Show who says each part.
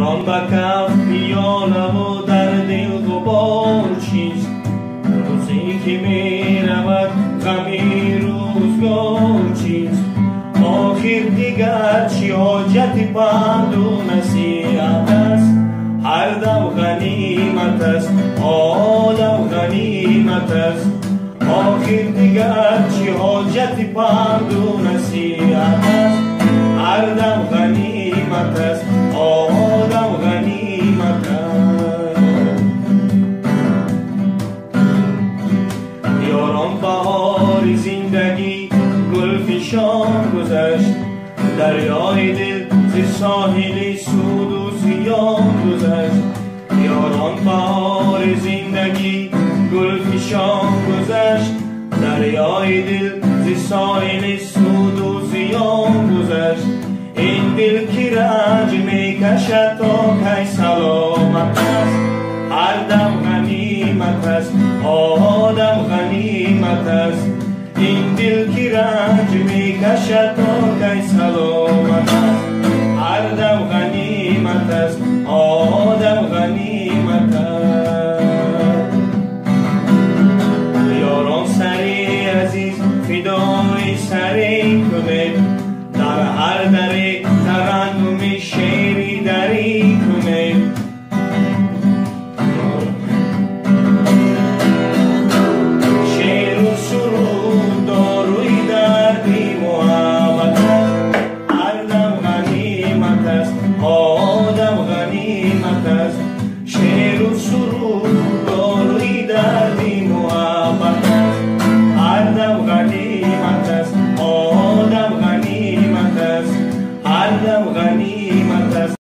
Speaker 1: یاران به کف پیالم و در دل غبار چیست، روزی که می رود غمی روزگار چیست. آخر دیگر چی حاجت پند و نصیحت است، هر دم غنیمت است، آدم غنیمت است. آخر دیگر چی حاجت پند و نصیحت است، هر دم غنیمت است، آدم غنیمت است. یاران بهار زندگی گلفشان گذشت، دریای دل ز ساحل سود و زیان گذشت. یاران بهار زندگی گلفشان گذشت، دریای دل ز ساحل سود و زیان گذشت. این دل که رنج می کشد تا کی سلامت است، هر دم غنیمت است، آدم غنیمت است. این دل که رنج می کشد تا کی سلامت است، هر دم غنیمت است، آدم غنیمت است. یاران سری عزیز فدای سری کنید، در هر دری ترنم شعری دری کنید. شعر و سرود داروی دردی محبت است، هر دم غنیمت است، آدم غنیمت است. شعر و سرود داروی دردی محبت است، هر دم غنیمت است، آدم غنیمت است، هر دم غنیمت است.